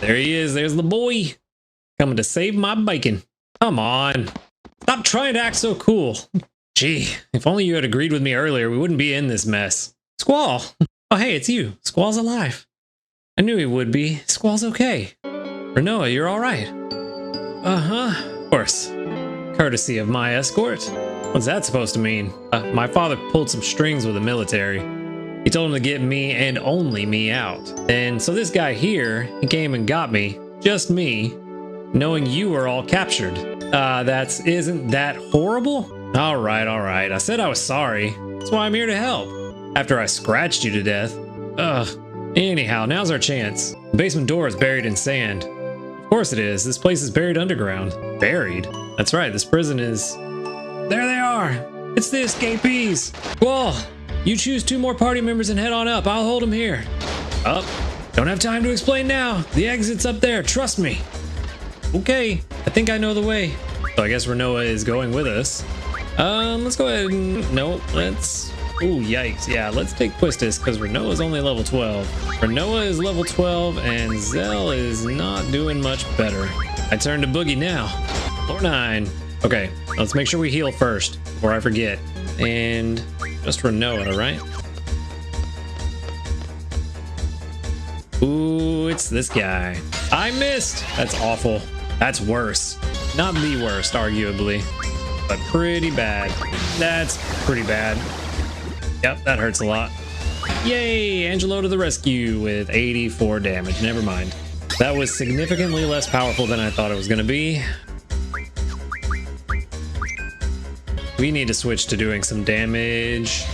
There he is. There's the boy. Coming to save my bacon. Come on. Stop trying to act so cool. Gee, if only you had agreed with me earlier, we wouldn't be in this mess. Squall. Oh, hey, it's you. Squall's alive. I knew he would be. Squall's okay. Renoa, you're all right. Uh-huh. Of course. Courtesy of my escort. What's that supposed to mean? My father pulled some strings with the military. He told him to get me and only me out. And so this guy here, he came and got me, just me, knowing you were all captured. Isn't that horrible? All right. I said I was sorry. That's why I'm here to help. After I scratched you to death. Ugh. Anyhow, now's our chance. The basement door is buried in sand. Of course it is. This place is buried underground. Buried? That's right, this prison is... There they are! It's the escapees! Whoa! You choose 2 more party members and head on up. I'll hold them here. Up. Don't have time to explain now. The exit's up there. Trust me. Okay. I think I know the way. So I guess Renoa is going with us. Let's go ahead and... No, let's... Ooh, yikes. Yeah, let's take Quistis because Renoa is only level 12. Renoa is level 12 and Zell is not doing much better. I turn to Boogie now. Floor 9. Okay, let's make sure we heal first before I forget. And just Renoa, right? Ooh, it's this guy. I missed. That's awful. That's worse. Not the worst, arguably, but pretty bad. That's pretty bad. Yep, that hurts a lot. Yay, Angelo to the rescue with 84 damage. Never mind. That was significantly less powerful than I thought it was going to be. We need to switch to doing some damage.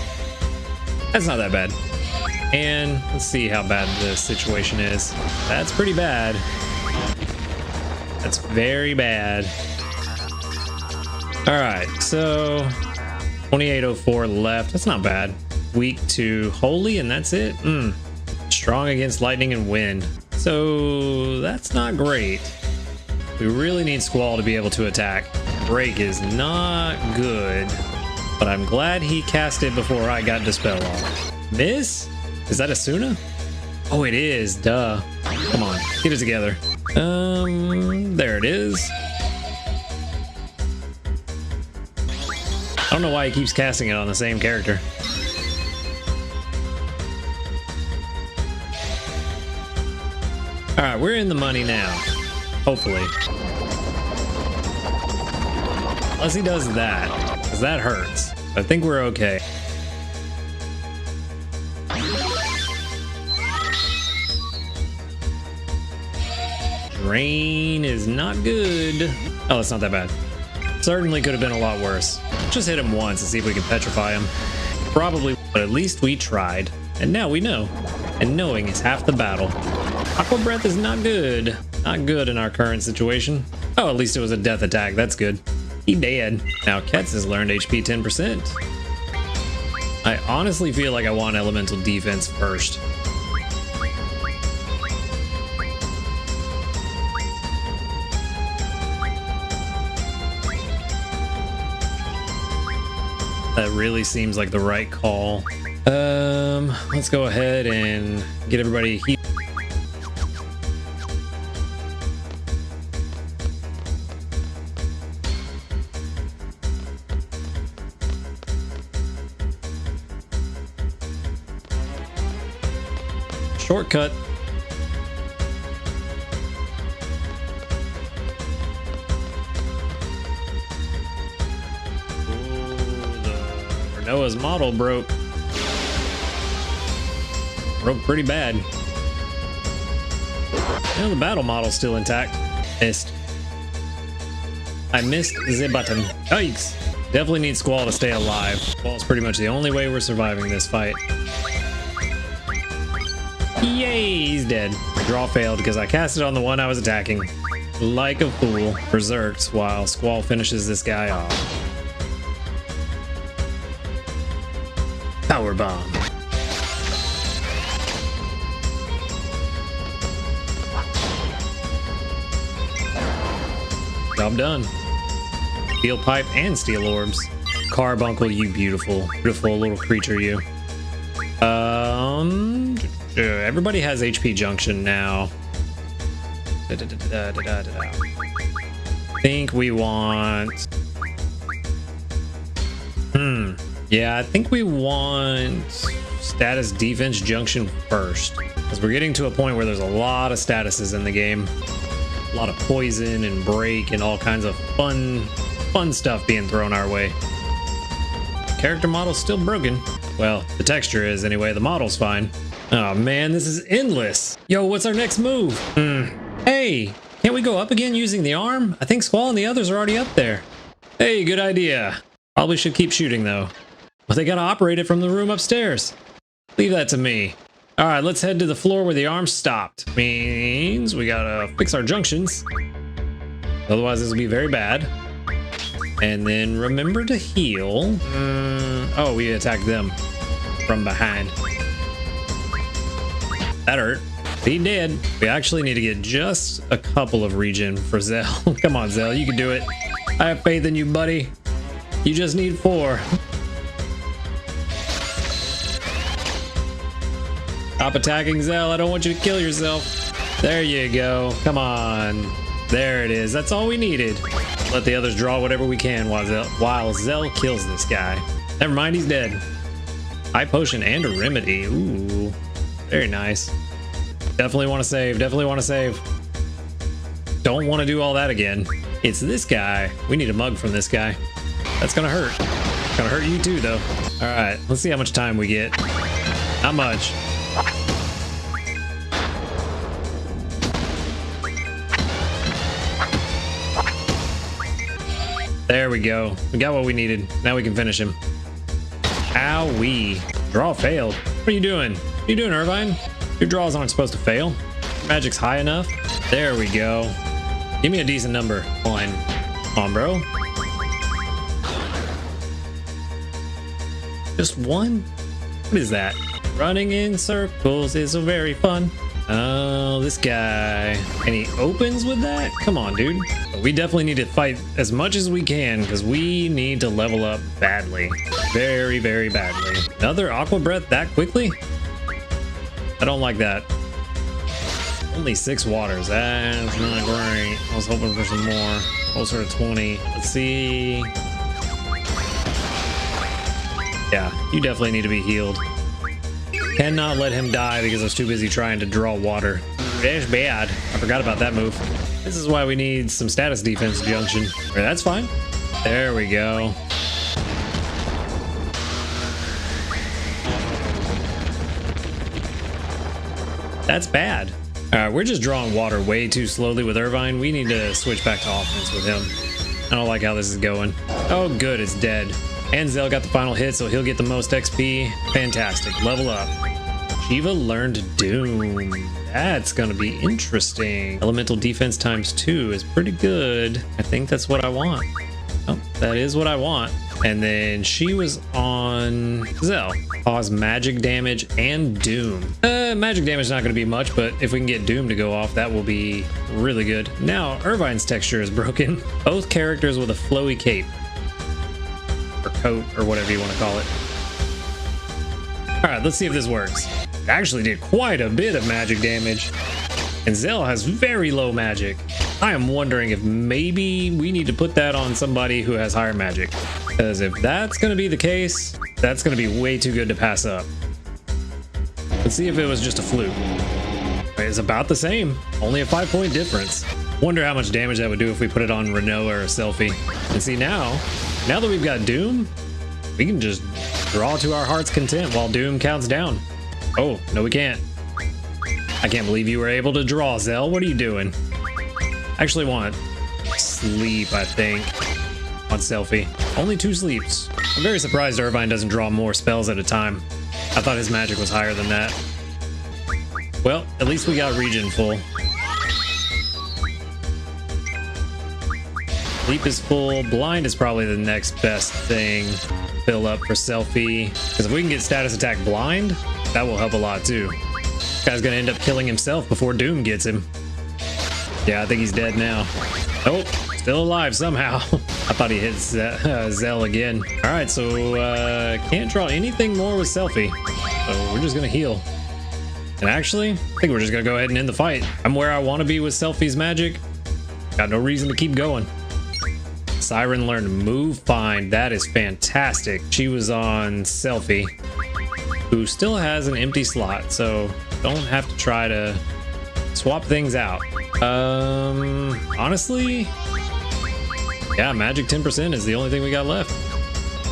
That's not that bad. And let's see how bad the situation is. That's pretty bad. That's very bad. All right, so 2804 left. That's not bad. Weak to holy, and that's it. Strong against lightning and wind. So that's not great. We really need Squall to be able to attack. Break is not good, but I'm glad he cast it before I got Dispel off. Miss? Is that Asuna? Oh, it is. Duh. Come on, get it together. There it is. I don't know why he keeps casting it on the same character. All right, we're in the money now. Hopefully. Unless he does that, because that hurts. I think we're okay. Drain is not good. Oh, it's not that bad. Certainly could have been a lot worse. Just hit him once and see if we can petrify him. Probably, but at least we tried. And now we know. And knowing is half the battle. Aqua Breath is not good. Not good in our current situation. Oh, at least it was a death attack. That's good. He dead. Now Ketz has learned HP 10%. I honestly feel like I want elemental defense first. That really seems like the right call. Let's go ahead and get everybody healed. Shortcut. Noah's model broke pretty bad. Well, the battle model's still intact. Missed. I missed the button. Yikes. Definitely need Squall to stay alive. Squall's pretty much the only way we're surviving this fight. Yay, he's dead. Draw failed because I cast it on the one I was attacking. Like a fool. Berserked while Squall finishes this guy off. Power bomb. Job done. Steel pipe and steel orbs. Carbuncle, you beautiful little creature, you. Everybody has HP junction now. I think we want... Yeah, I think we want status defense junction first, because we're getting to a point where there's a lot of statuses in the game. A lot of poison and break and all kinds of fun stuff being thrown our way. Character model's still broken. Well, the texture is anyway. The model's fine. Oh man, this is endless. Yo, what's our next move? Hey, can't we go up again using the arm? I think Squall and the others are already up there. Hey, good idea. Probably should keep shooting though. But they gotta operate it from the room upstairs. Leave that to me. All right, let's head to the floor where the arm stopped. Means we gotta fix our junctions. Otherwise, this will be very bad. And then remember to heal. Oh, we attacked them from behind. That hurt. He did. We actually need to get just a couple of regen for Zell. Come on, Zell, you can do it. I have faith in you, buddy. You just need 4. Stop attacking Zell. I don't want you to kill yourself. There you go. Come on. There it is. That's all we needed. Let the others draw whatever we can while Zell kills this guy. Never mind, he's dead. High potion and a remedy. Ooh, very nice. Definitely want to save. Definitely want to save. Don't want to do all that again. It's this guy. We need a mug from this guy. That's gonna hurt. Gonna hurt you too, though. All right, let's see how much time we get. Not much. There we go. We got what we needed. Now we can finish him. Owie. Draw failed. What are you doing? What are you doing, Irvine? Your draws aren't supposed to fail. Magic's high enough. There we go. Give me a decent number. 1. Come on, bro. Just 1? What is that? Running in circles is very fun. Oh, this guy. And he opens with that? Come on, dude. But we definitely need to fight as much as we can because we need to level up badly. Very, very badly. Another Aqua Breath that quickly? I don't like that. Only 6 waters. That's not great. I was hoping for some more. Closer to 20. Let's see. Yeah, you definitely need to be healed. Cannot let him die because I was too busy trying to draw water. That's bad. I forgot about that move. This is why we need some status defense junction. Right, that's fine. There we go. That's bad. All right, we're just drawing water way too slowly with Irvine. We need to switch back to offense with him. I don't like how this is going. Oh, good, it's dead. And Zell got the final hit, so he'll get the most XP. Fantastic. Level up. Shiva learned Doom. That's gonna be interesting. Elemental defense ×2 is pretty good. I think that's what I want. Oh, that is what I want. And then she was on Zell. Cause magic damage and Doom. Magic damage is not going to be much, but if we can get Doom to go off, that will be really good. Now, Irvine's texture is broken. Both characters with a flowy cape. Or coat, or whatever you want to call it. Alright, let's see if this works. It actually did quite a bit of magic damage. And Zell has very low magic. I am wondering if maybe we need to put that on somebody who has higher magic. Because if that's going to be the case, that's going to be way too good to pass up. Let's see if it was just a fluke. It's about the same. Only a 5-point difference. Wonder how much damage that would do if we put it on Renault or a Selfie. And see now that we've got Doom, we can just draw to our heart's content while Doom counts down. Oh, no we can't. I can't believe you were able to draw, Zell. What are you doing? I actually want sleep, I think, on Selfie. Only 2 sleeps. I'm very surprised Irvine doesn't draw more spells at a time. I thought his magic was higher than that. Well, at least we got regen full. Sleep is full. Blind is probably the next best thing. Fill up for Selfie. Because if we can get status attack blind, that will help a lot too. This guy's gonna end up killing himself before Doom gets him. Yeah, I think he's dead now. Nope, still alive somehow. I thought he hit Zell again. All right, so can't draw anything more with Selfie. So we're just gonna heal. And actually, I think we're just gonna go ahead and end the fight. I'm where I want to be with Selfie's magic. Got no reason to keep going. Siren learned Move Find. That is fantastic. She was on Selfie, who still has an empty slot, so don't have to try to swap things out. Honestly, yeah, magic 10% is the only thing we got left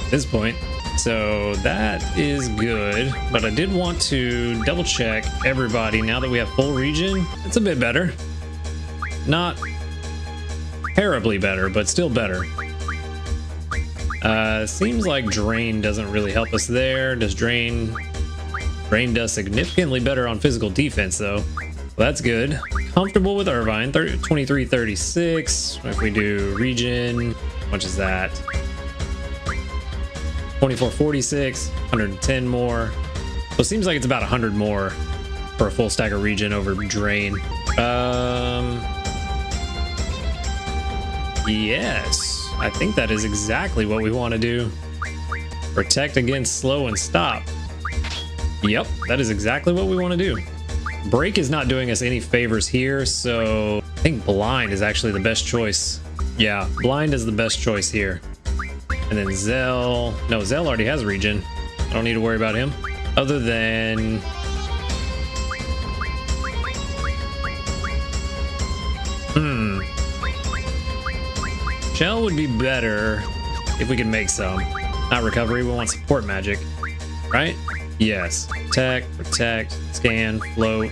at this point. So that is good, but I did want to double check everybody now that we have full regen. It's a bit better. Not terribly better, but still better. Seems like Drain doesn't really help us there. Does Drain does significantly better on physical defense though. Well, that's good. Comfortable with Irvine, 2336. If we do regen, how much is that? 2446, 110 more. So it seems like it's about 100 more for a full stack of regen over Drain. Yes, I think that is exactly what we want to do. Protect against slow and stop. Yep, that is exactly what we want to do. Break is not doing us any favors here, so I think Blind is actually the best choice. Yeah, Blind is the best choice here. And then Zell. No, Zell already has regen. I don't need to worry about him. Other than... Shell would be better if we could make some. Not recovery, we want support magic. Right? Yes. Protect, scan, float,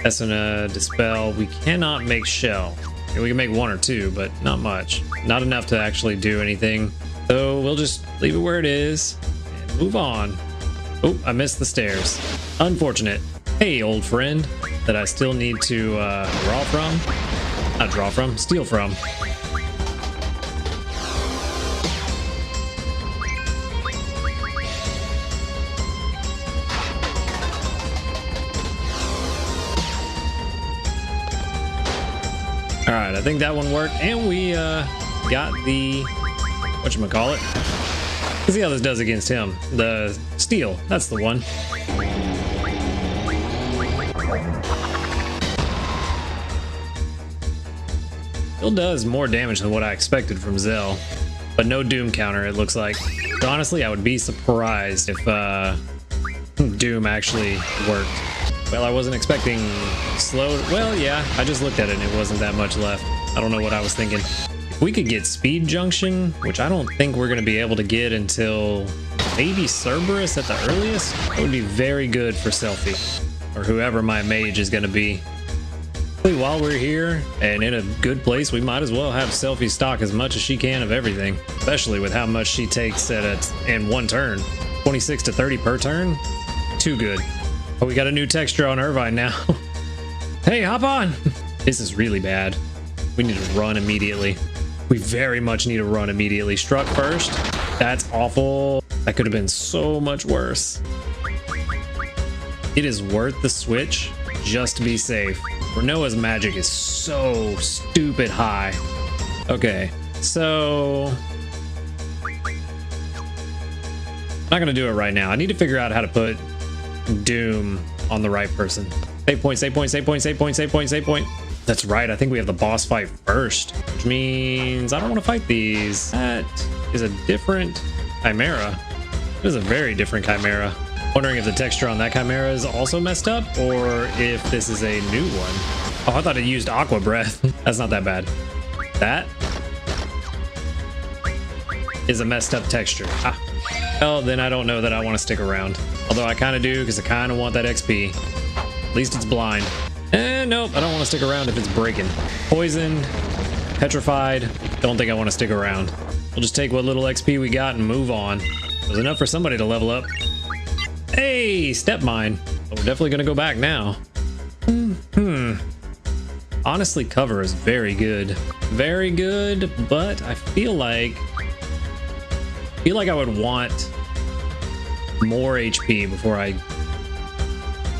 Essena, dispel. We cannot make shell. We can make one or two, but not much. Not enough to actually do anything. So we'll just leave it where it is and move on. Oh, I missed the stairs. Unfortunate. Hey, old friend that I still need to steal from. All right, I think that one worked, and we got the whatchamacallit. Let's see how this does against him. The steel, that's the one. Still does more damage than what I expected from Zell, but no Doom counter, it looks like. So honestly, I would be surprised if Doom actually worked. Well, I wasn't expecting slow. Well, yeah, I just looked at it and it wasn't that much left. I don't know what I was thinking. If we could get Speed Junction, which I don't think we're going to be able to get until maybe Cerberus at the earliest, that would be very good for Selfie, or whoever my mage is going to be. While we're here and in a good place, we might as well have Selfie stock as much as she can of everything, especially with how much she takes in one turn. 26 to 30 per turn. Too good. Oh, we got a new texture on Irvine now. Hey, hop on. This is really bad. We need to run immediately. We very much need to run immediately. Struck first. That's awful. That could have been so much worse. It is worth the switch just to be safe. Renoa's magic is so stupid high. Okay, so... I'm not gonna do it right now. I need to figure out how to put Doom on the right person. Save point, save point, save point, save point, save point, save point. That's right, I think we have the boss fight first, which means I don't want to fight these. That is a different Chimera. It is a very different Chimera. Wondering if the texture on that Chimera is also messed up, or if this is a new one. Oh, I thought it used Aqua Breath. That's not that bad. That is a messed up texture. Ah. Well, then I don't know that I want to stick around. Although I kind of do, because I kind of want that XP. At least it's blind. Nope, I don't want to stick around if it's breaking. Poisoned, petrified, don't think I want to stick around. We'll just take what little XP we got and move on. It was enough for somebody to level up. Hey, step mine. But we're definitely going to go back now. Honestly, cover is very good. Very good, but I feel like I would want more HP before I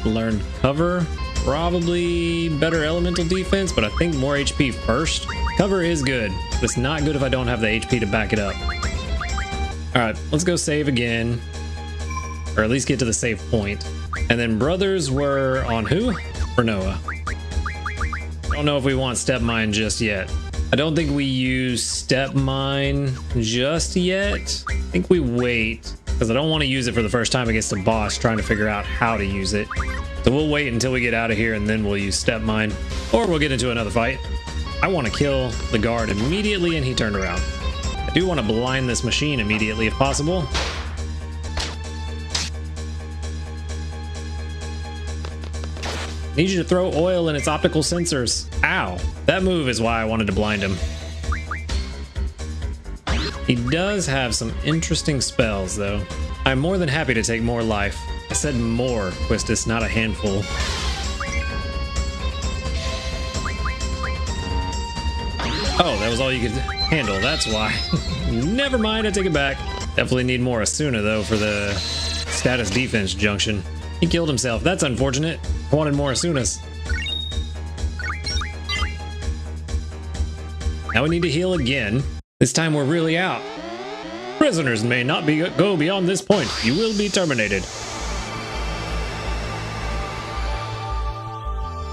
learn cover. Probably better elemental defense, but I think more HP first. Cover is good, but it's not good if I don't have the HP to back it up. All right, let's go save again, or at least get to the save point. And then brothers were on who? For Noah. Don't know if we want step mine just yet. I don't think we use step mine just yet. I think we wait because I don't want to use it for the first time against a boss trying to figure out how to use it. So we'll wait until we get out of here and then we'll use step mine, or we'll get into another fight. I want to kill the guard immediately and he turned around. I do want to blind this machine immediately if possible. Need you to throw oil in its optical sensors. Ow. That move is why I wanted to blind him. He does have some interesting spells, though. I'm more than happy to take more life. I said more, Quistis, not a handful. Oh, that was all you could handle. That's why. Never mind, I take it back. Definitely need more Asuna, though, for the status defense junction. He killed himself. That's unfortunate. I wanted more Asunas. Now we need to heal again. This time we're really out. Prisoners may not go beyond this point. You will be terminated.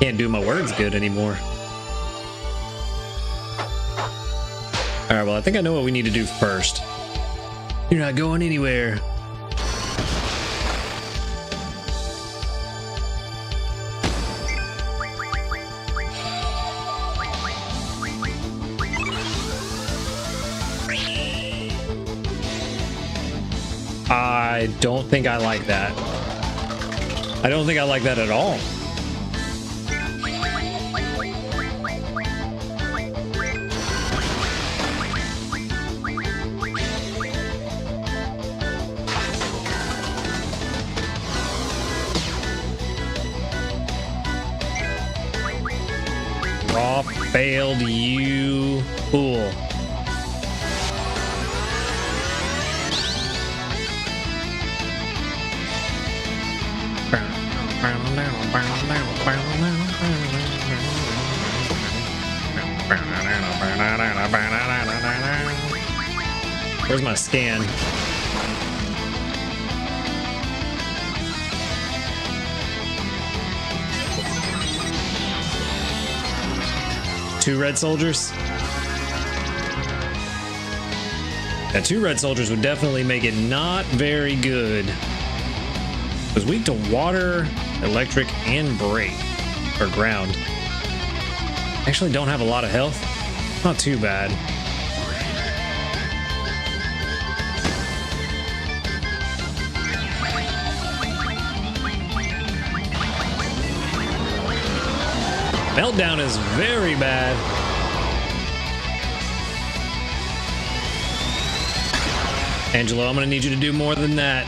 Can't do my words good anymore. Alright, well, I think I know what we need to do first. You're not going anywhere. I don't think I like that. I don't think I like that at all. Raw failed, you fool. Where's my scan? Two red soldiers? Yeah, two red soldiers would definitely make it not very good. It was weak to water, electric, and break, or ground. Actually don't have a lot of health. Not too bad. Meltdown is very bad. Angelo, I'm gonna need you to do more than that.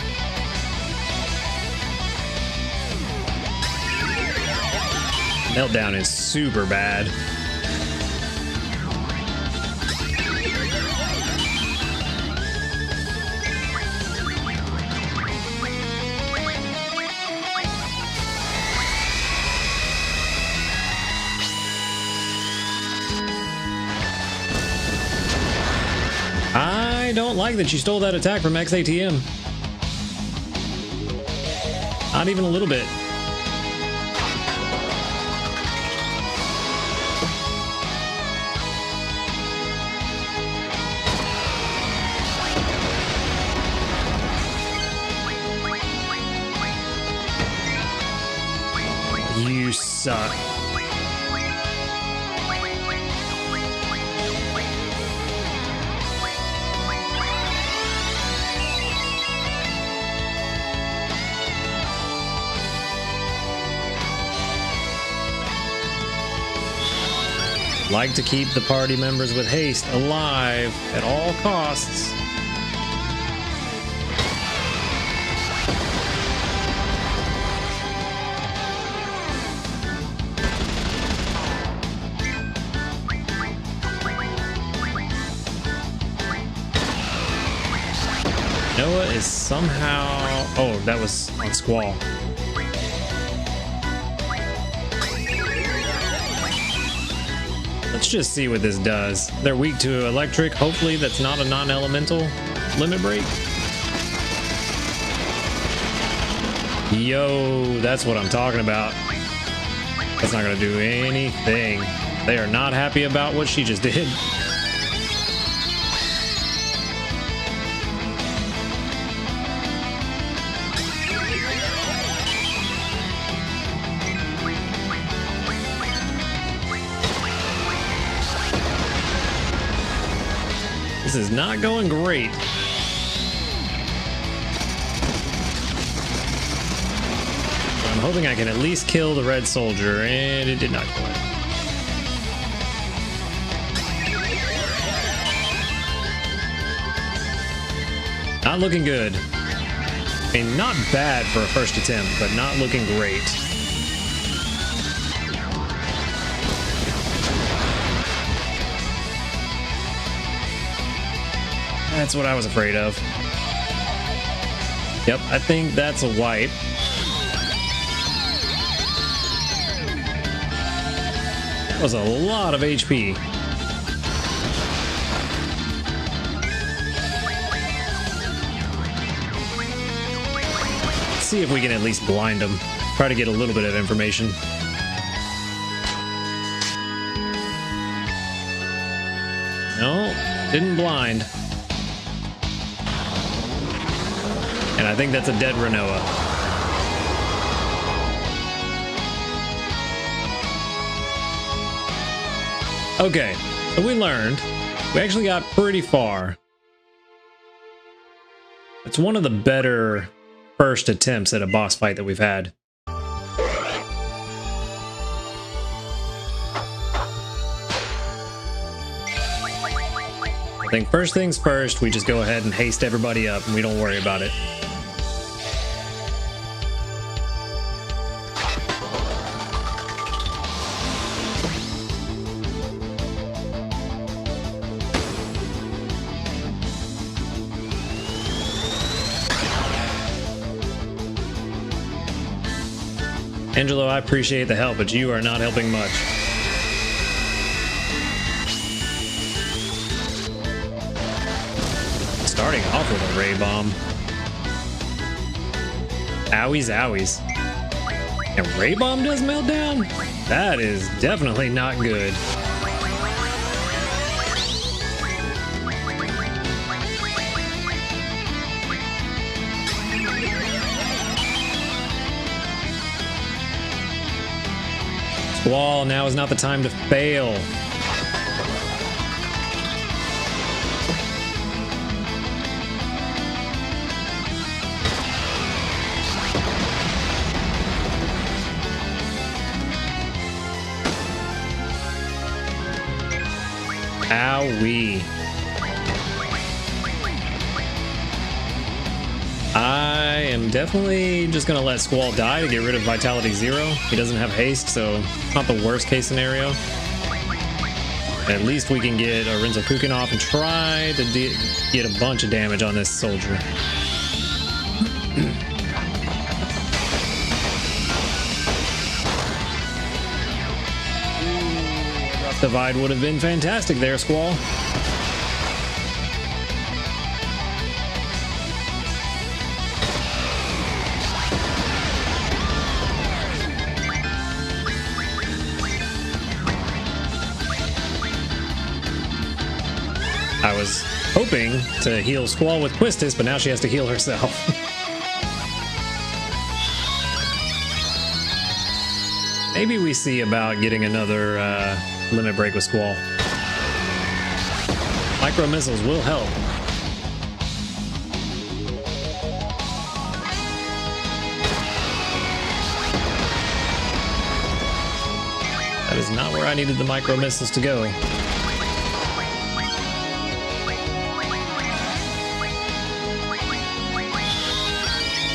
Meltdown is super bad. I don't like that you stole that attack from XATM. Not even a little bit. You suck. Like to keep the party members with haste alive at all costs. Noah is somehow... Oh, that was on Squall. Let's just see what this does. They're weak to electric. Hopefully that's not a non-elemental limit break. Yo, that's what I'm talking about. That's not gonna do anything. They are not happy about what she just did. This is not going great. I'm hoping I can at least kill the red soldier, and it did not kill him. Not looking good. I mean, not bad for a first attempt, but not looking great. That's what I was afraid of. Yep, I think that's a wipe. That was a lot of HP. Let's see if we can at least blind him. Try to get a little bit of information. No, didn't blind. And I think that's a dead Renoa. Okay, so we learned. We actually got pretty far. It's one of the better first attempts at a boss fight that we've had. I think first things first, we just go ahead and haste everybody up and we don't worry about it. Angelo, I appreciate the help, but you are not helping much. Starting off with a ray bomb. Owies, owies. And ray bomb does melt down? That is definitely not good. Squall, now is not the time to fail. Owie. I am definitely just gonna let Squall die to get rid of Vitality 0. He doesn't have haste, so it's not the worst case scenario. At least we can get a Renzokuken off and try to get a bunch of damage on this soldier. Rough Divide would have been fantastic there, Squall. I was hoping to heal Squall with Quistis, but now she has to heal herself. Maybe we see about getting another limit break with Squall. Micro missiles will help. That is not where I needed the micro missiles to go.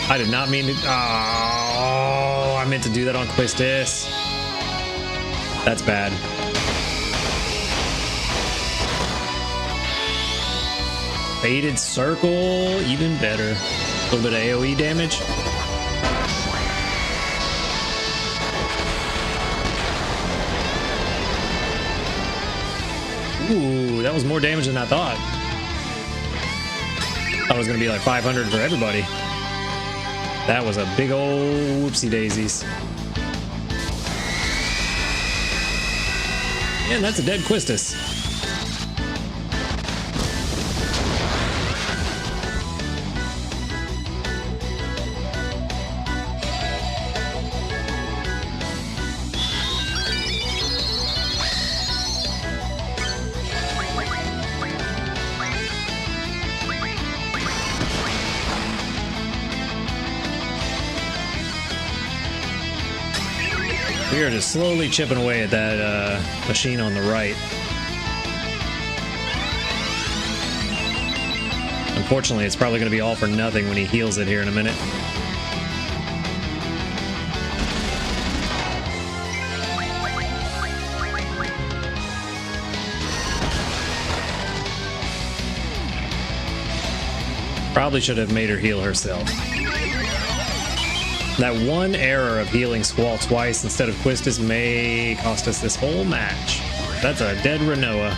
I did not mean to. Oh, I meant to do that on Quistis. That's bad. Faded Circle, even better. A little bit of AoE damage. Ooh, that was more damage than I thought. I thought it was going to be like 500 for everybody. That was a big old whoopsie daisies. And that's a dead Quistis. We are just slowly chipping away at that machine on the right. Unfortunately, it's probably going to be all for nothing when he heals it here in a minute. Probably should have made her heal herself. That one error of healing Squall twice instead of Quistis may cost us this whole match. That's a dead Renoa.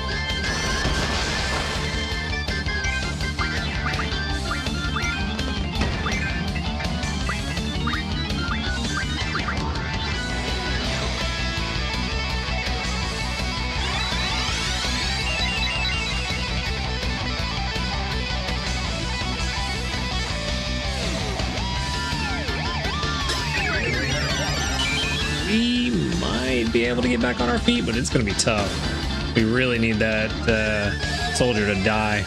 We might be able to get back on our feet, but it's going to be tough. We really need that soldier to die.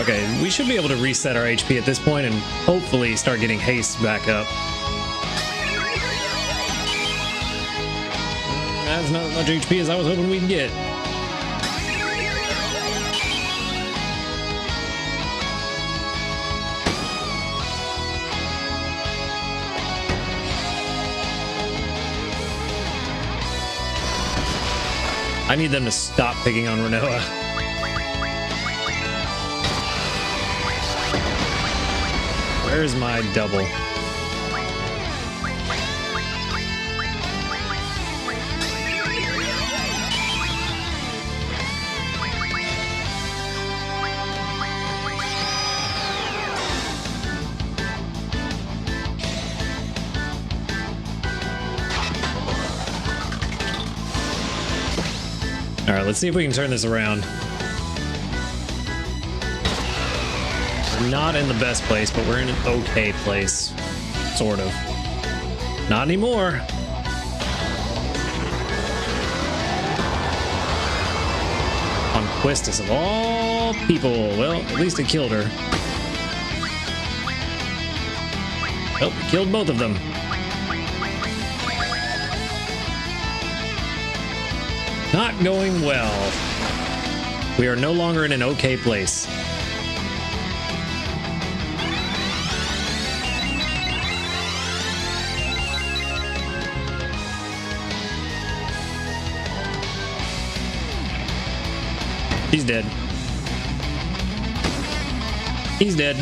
Okay, we should be able to reset our HP at this point and hopefully start getting haste back up. That's not as much HP as I was hoping we could get. I need them to stop picking on Renoa. Where's my double? All right, let's see if we can turn this around. We're not in the best place, but we're in an okay place. Sort of. Not anymore. On Quistis of all people. Well, at least it killed her. Oh, it killed both of them. Not going well. We are no longer in an okay place. He's dead. He's dead.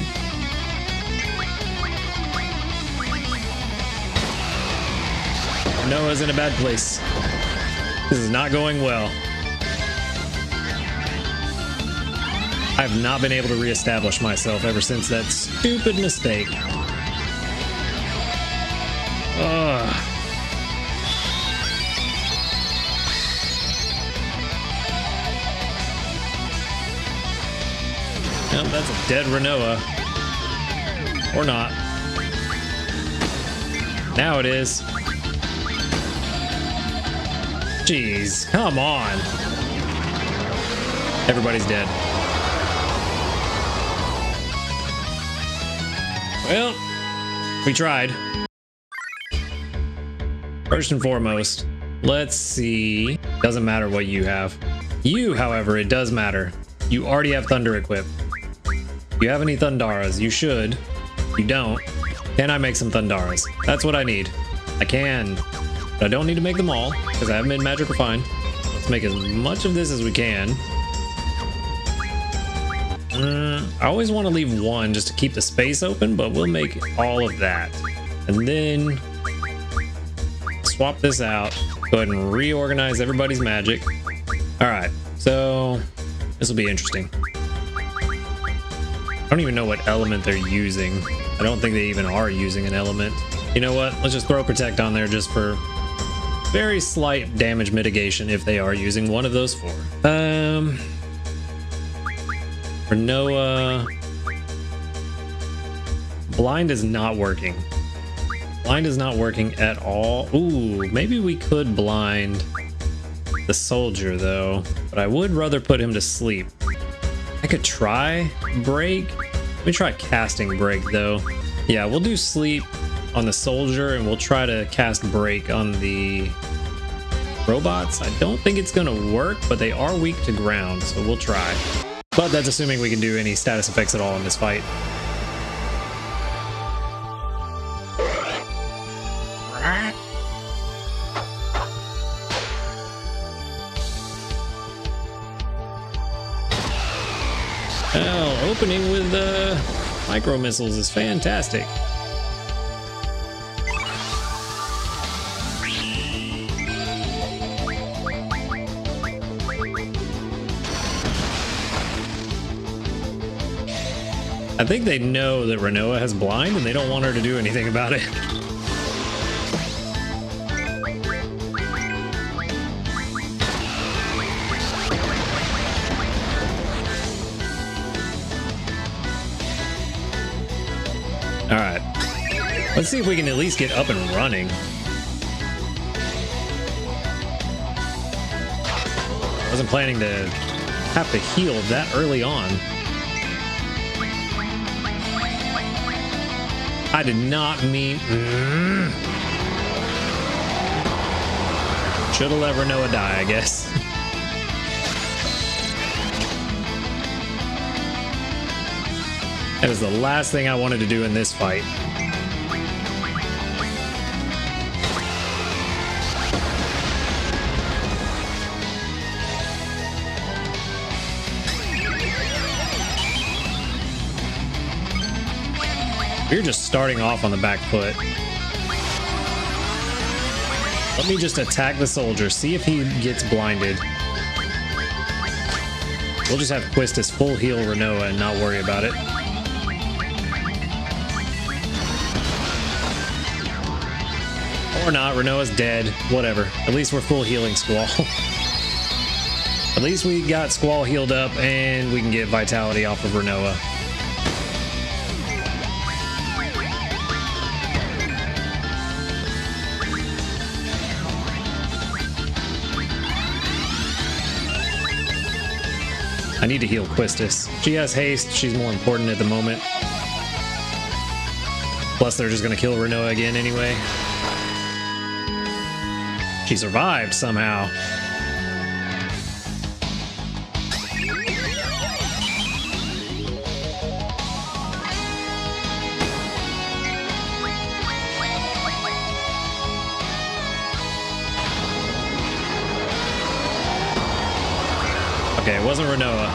Noah's in a bad place. This is not going well. I have not been able to reestablish myself ever since that stupid mistake. Ugh. Well, that's a dead Renoa. Or not. Now it is. Jeez, come on. Everybody's dead. Well, we tried. First and foremost, let's see. Doesn't matter what you have. You, however, it does matter. You already have Thunder equipped. Do you have any Thundaras? You should. You don't. Can I make some Thundaras? That's what I need. I can. But I don't need to make them all, because I haven't made magic refined. Let's make as much of this as we can. I always want to leave one just to keep the space open, but we'll make all of that. And then swap this out. Go ahead and reorganize everybody's magic. All right, so this will be interesting. I don't even know what element they're using. I don't think they even are using an element. You know what? Let's just throw Protect on there just for very slight damage mitigation if they are using one of those four. Renoa. Blind is not working. Blind is not working at all. Ooh, maybe we could blind the soldier though, but I would rather put him to sleep. I could try break. Let me try casting break though. Yeah, we'll do sleep on the soldier and we'll try to cast break on the robots. I don't think it's gonna work, but they are weak to ground, so we'll try. But that's assuming we can do any status effects at all in this fight. Well, opening with micro missiles is fantastic. I think they know that Renoa has blind and they don't want her to do anything about it. All right, let's see if we can at least get up and running. Wasn't planning to have to heal that early on. I did not mean... Should have let Renoa die, I guess. That was the last thing I wanted to do in this fight. We're just starting off on the back foot. Let me just attack the soldier, see if he gets blinded. We'll just have Quistis full heal Renoa and not worry about it. Or not, Renoa's dead. Whatever. At least we're full healing Squall. At least we got Squall healed up and we can get Vitality off of Renoa. I need to heal Quistis. She has haste. She's more important at the moment. Plus, they're just going to kill Renoa again anyway. She survived somehow. Okay, it wasn't Renoa.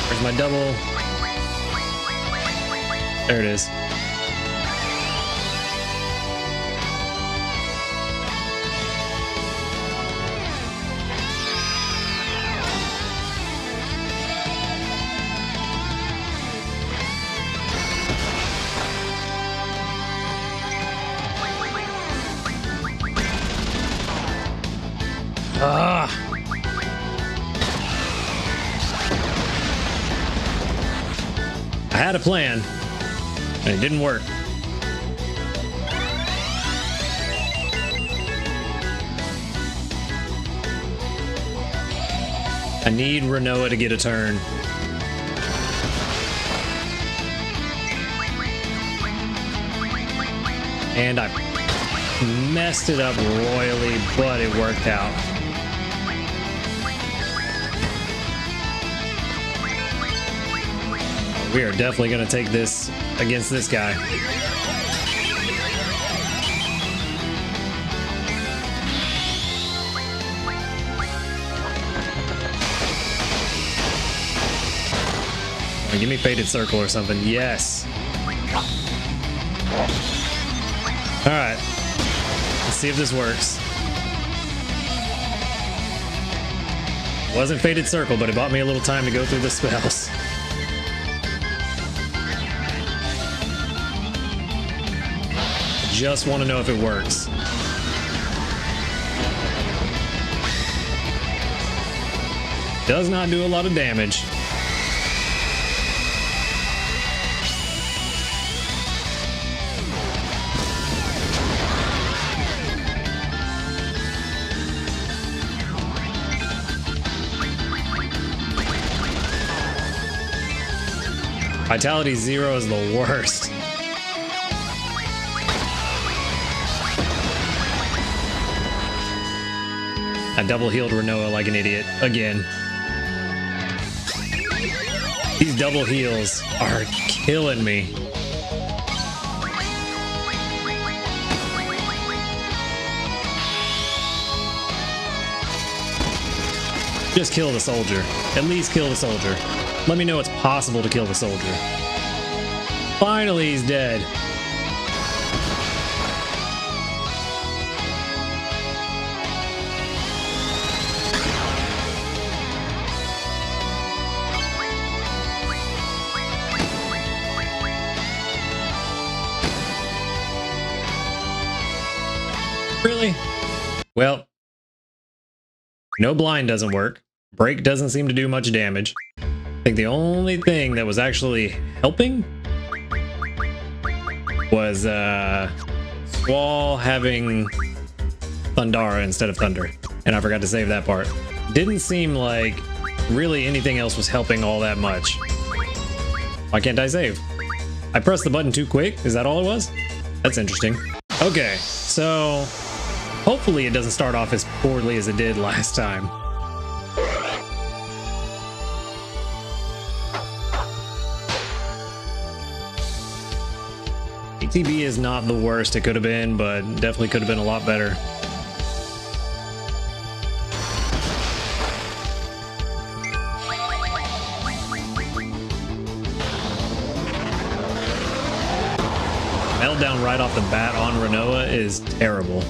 Where's my double? There it is. I had a plan, and it didn't work. I need Renoa to get a turn. And I messed it up royally, but it worked out. We are definitely going to take this against this guy. Give me Faded Circle or something. Yes. All right. Let's see if this works. Wasn't Faded Circle, but it bought me a little time to go through the spells. Just want to know if it works. Does not do a lot of damage. Vitality 0 is the worst. I double healed Renoa like an idiot again. These double heals are killing me. Just kill the soldier. At least kill the soldier. Let me know it's possible to kill the soldier. Finally, he's dead. Really? Well, no blind doesn't work. Break doesn't seem to do much damage. I think the only thing that was actually helping was Squall having Thundara instead of Thunder. And I forgot to save that part. Didn't seem like really anything else was helping all that much. Why can't I save? I pressed the button too quick? Is that all it was? That's interesting. Okay, so hopefully it doesn't start off as poorly as it did last time. ATB is not the worst it could have been, but definitely could have been a lot better. Meltdown right off the bat on Renoa is terrible.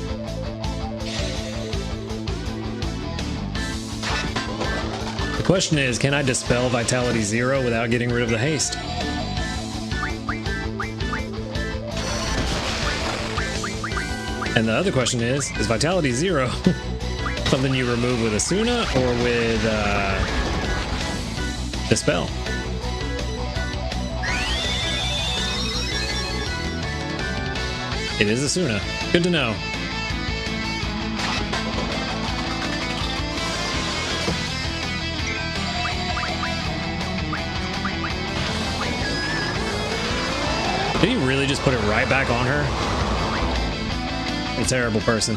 The question is, can I dispel Vitality 0 without getting rid of the haste? And the other question is Vitality 0 something you remove with Asuna or with Dispel? It is Asuna. Good to know. Did he really just put it right back on her? A terrible person.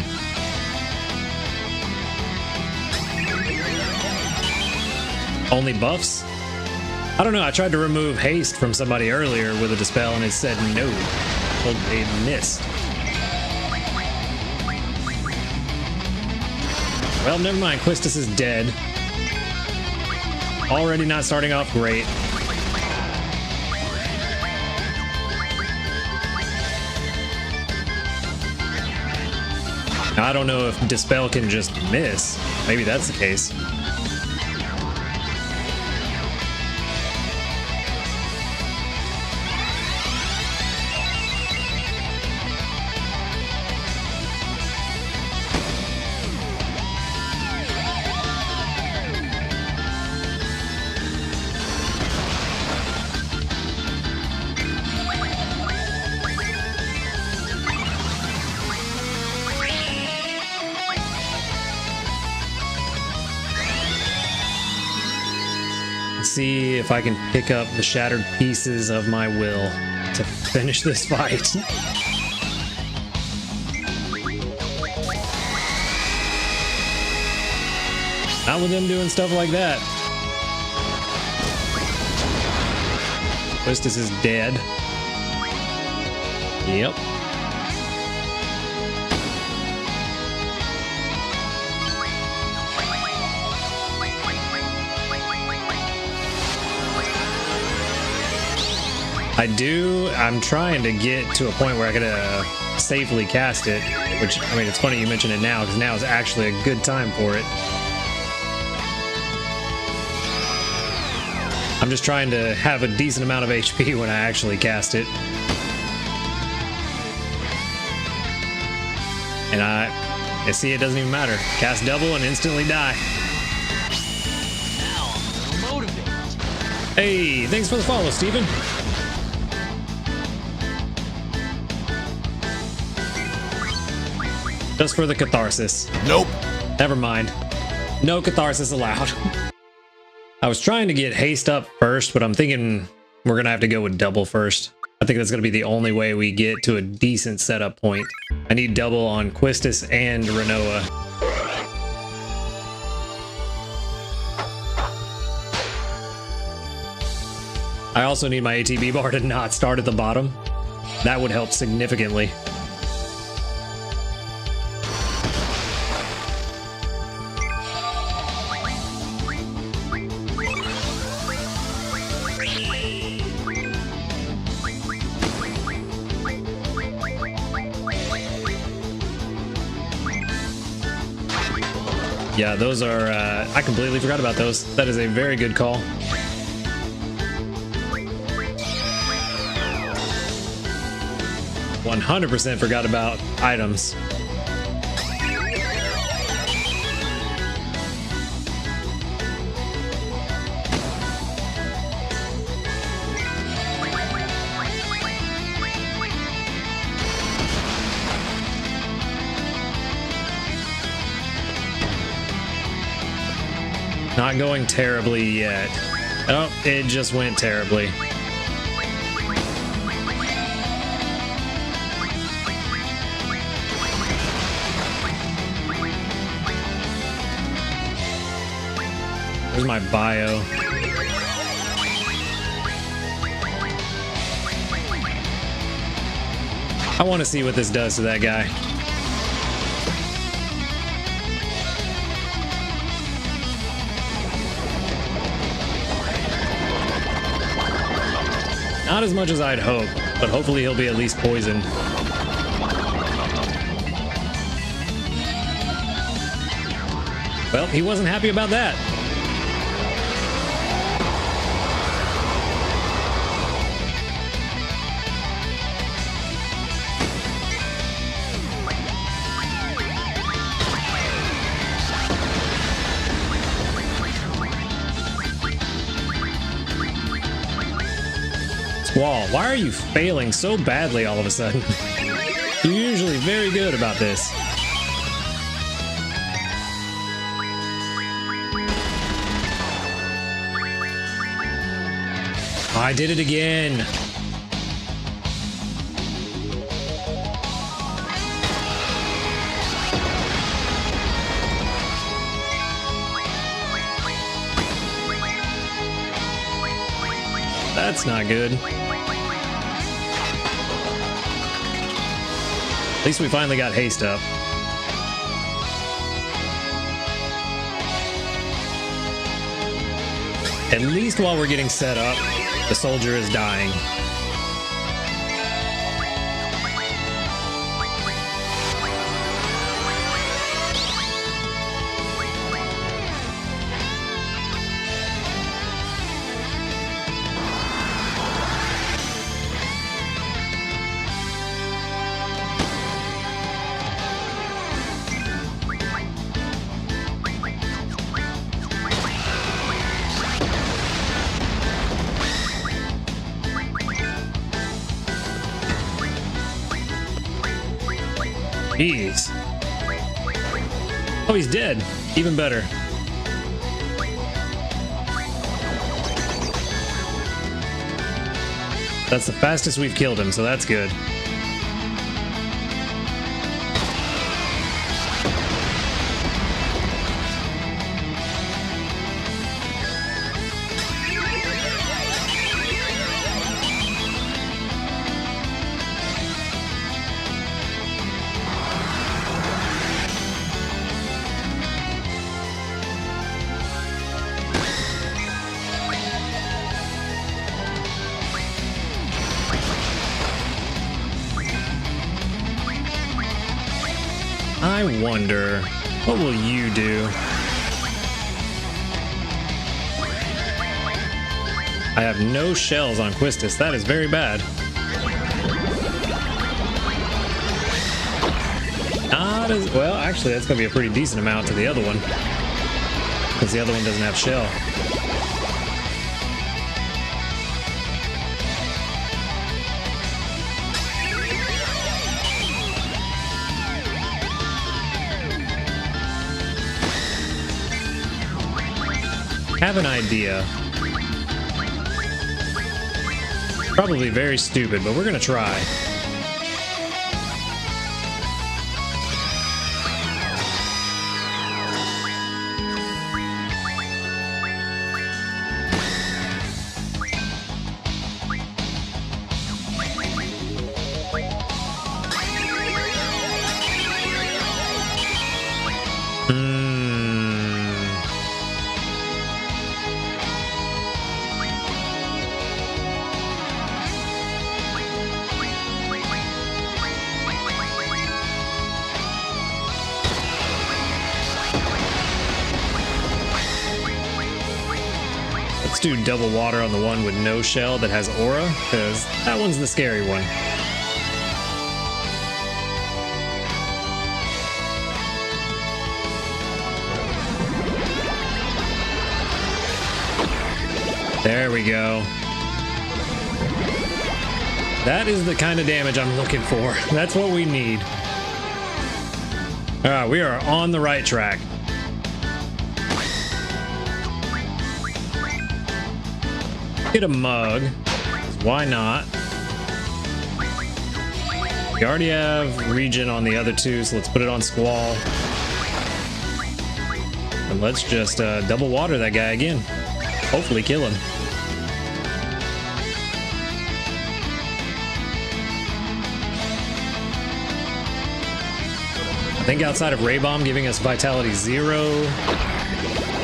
Only buffs? I don't know. I tried to remove haste from somebody earlier with a dispel and it said no. Well, it missed. Well, never mind. Quistis is dead. Already not starting off great. Now, I don't know if Dispel can just miss. Maybe that's the case. See if I can pick up the shattered pieces of my will to finish this fight. Not with them doing stuff like that. Hostess is dead. Yep. I'm trying to get to a point where I could safely cast it, which, I mean, it's funny you mention it now, because now is actually a good time for it. I'm just trying to have a decent amount of HP when I actually cast it. And I see it doesn't even matter. Cast double and instantly die. Now I'm a little motivated. Hey, thanks for the follow, Steven. Just for the catharsis. Nope. Never mind. No catharsis allowed. I was trying to get haste up first, but I'm thinking we're gonna have to go with double first. I think that's gonna be the only way we get to a decent setup point. I need double on Quistis and Renoa. I also need my ATB bar to not start at the bottom. That would help significantly. Yeah, those are, I completely forgot about those. That is a very good call. "100% forgot about items. Not going terribly yet. Oh, it just went terribly. Where's my bio? I want to see what this does to that guy. Not as much as I'd hope, but hopefully he'll be at least poisoned. Well, he wasn't happy about that. Squall, why are you failing so badly all of a sudden? You're usually very good about this. I did it again. That's not good. At least we finally got haste up. At least while we're getting set up, the soldier is dying. Jeez. Oh, he's dead. Even better. That's the fastest we've killed him, so that's good. I wonder, what will you do? I have no shells on Quistis. That is very bad. Not as well. Actually, that's gonna be a pretty decent amount to the other one, because the other one doesn't have shell. Have an idea. Probably very stupid, but we're gonna try. Let's do double water on the one with no shell that has aura, because that one's the scary one. There we go. That is the kind of damage I'm looking for. That's what we need. All right, we are on the right track. Get a mug. Why not? We already have regen on the other two, so let's put it on Squall. And let's just double water that guy again. Hopefully kill him. I think outside of Ray Bomb giving us Vitality 0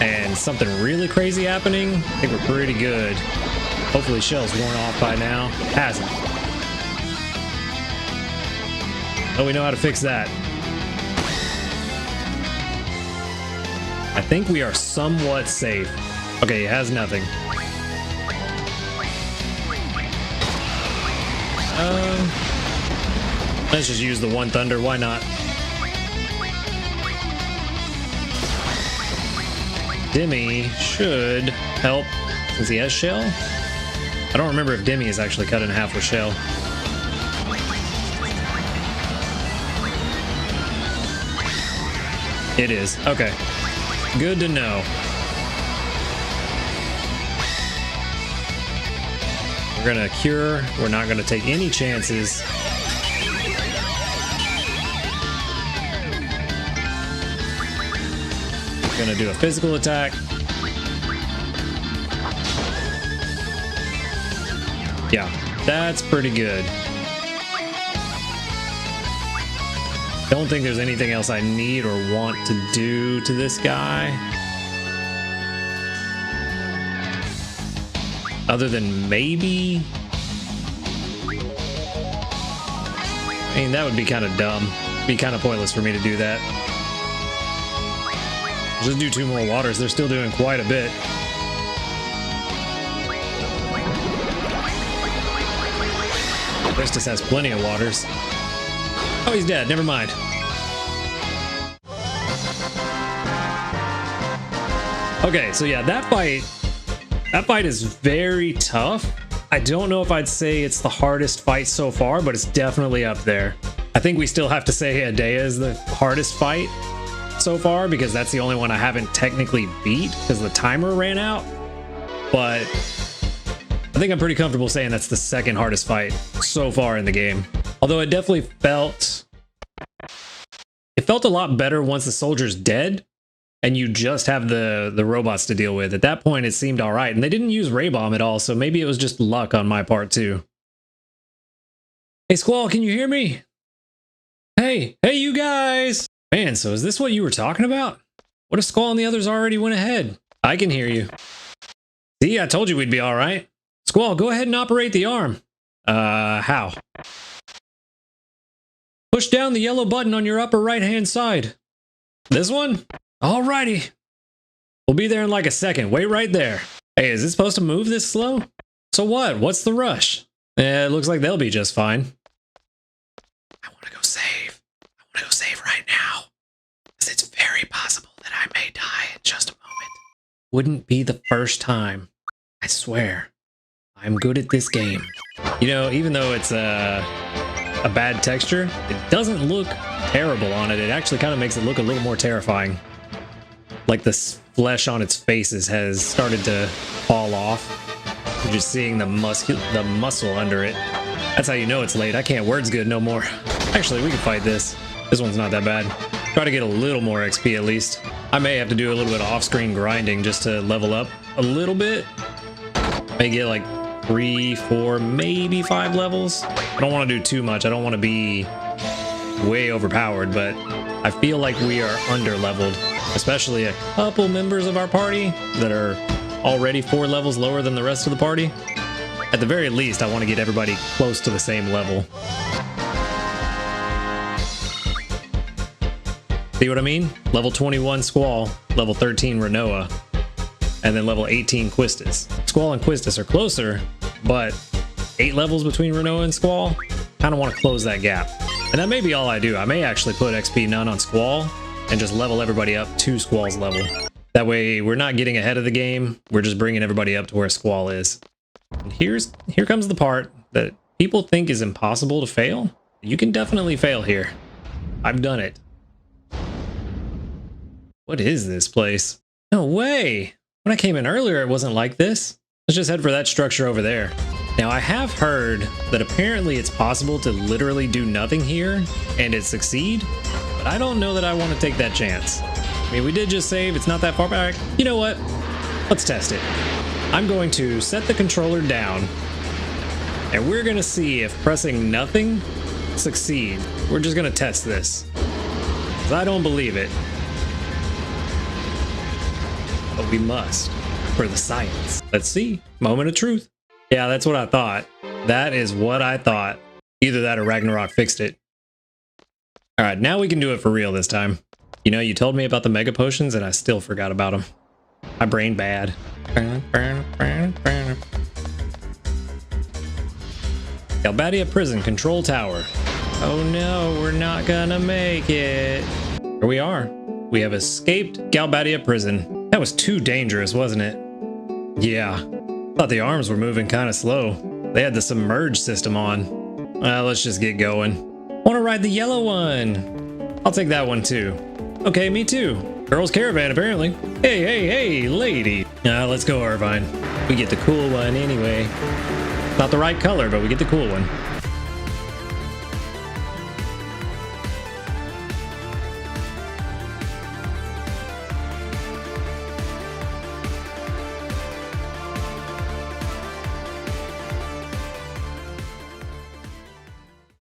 and something really crazy happening, I think we're pretty good. Hopefully Shell's worn off by now. Hasn't. Oh, we know how to fix that. I think we are somewhat safe. Okay, he has nothing. Let's just use the one thunder. Why not? Demi should help since he has shell. I don't remember if Demi is actually cut in half with shell. It is. Okay. Good to know. We're gonna cure. We're not gonna take any chances. We're gonna do a physical attack. Yeah, that's pretty good. Don't think there's anything else I need or want to do to this guy. Other than maybe... I mean, that would be kind of dumb. Be kind of pointless for me to do that. Just do 2 more waters. They're still doing quite a bit. Christus has plenty of waters. Oh, he's dead. Never mind. Okay, so yeah, that fight is very tough. I don't know if I'd say it's the hardest fight so far, but it's definitely up there. I think we still have to say Adea is the hardest fight so far, because that's the only one I haven't technically beat because the timer ran out. But I think I'm pretty comfortable saying that's the second hardest fight so far in the game. Although it definitely felt a lot better once the soldier's dead and you just have the robots to deal with. At that point, it seemed all right. And they didn't use Ray Bomb at all, so maybe it was just luck on my part too. Hey, Squall, can you hear me? Hey, you guys! Man, so is this what you were talking about? What if Squall and the others already went ahead? I can hear you. See, I told you we'd be all right. Squall, go ahead and operate the arm. How? Push down the yellow button on your upper right-hand side. This one? Alrighty. We'll be there in like a second. Wait right there. Hey, is it supposed to move this slow? So what? What's the rush? It looks like they'll be just fine. I want to go save. I want to go save right now. Because it's very possible that I may die in just a moment. Wouldn't be the first time. I swear. I'm good at this game. You know, even though it's a bad texture, it doesn't look terrible on it. It actually kind of makes it look a little more terrifying. Like the flesh on its faces has started to fall off. You're just seeing the muscle under it. That's how you know it's late. I can't words good no more. Actually, we can fight this. This one's not that bad. Try to get a little more XP at least. I may have to do a little bit of off-screen grinding just to level up a little bit. May get like 3, 4, maybe 5 levels. I don't want to do too much. I don't want to be way overpowered, but I feel like we are under-leveled, especially a couple members of our party that are already 4 levels lower than the rest of the party. At the very least, I want to get everybody close to the same level. See what I mean? Level 21 Squall, level 13 Renoa, and then level 18 Quistis. Squall and Quistis are closer, but 8 levels between Renoa and Squall, kind of want to close that gap. And that may be all I do. I may actually put XP none on Squall and just level everybody up to Squall's level. That way we're not getting ahead of the game. We're just bringing everybody up to where Squall is. And here comes the part that people think is impossible to fail. You can definitely fail here. I've done it. What is this place? No way. When I came in earlier, it wasn't like this. Let's just head for that structure over there. Now, I have heard that apparently it's possible to literally do nothing here and it succeed, but I don't know that I want to take that chance. I mean, we did just save. It's not that far back. You know what? Let's test it. I'm going to set the controller down, and we're going to see if pressing nothing succeeds. We're just going to test this, because I don't believe it. But we must, for the science. Let's see. Moment of truth. Yeah, that's what I thought. That is what I thought. Either that or Ragnarok fixed it. All right, now we can do it for real this time. You know, you told me about the mega potions and I still forgot about them. My brain bad. Galbadia Prison Control Tower. Oh no, we're not gonna make it. Here we are. We have escaped Galbadia Prison. That was too dangerous, wasn't it? Yeah. Thought the arms were moving kind of slow. They had the submerge system on. Let's just get going. Want to ride the yellow one? I'll take that one too. Okay, me too. Girls Caravan, apparently. Hey, hey, hey, lady. Let's go, Irvine. We get the cool one anyway. Not the right color, but we get the cool one.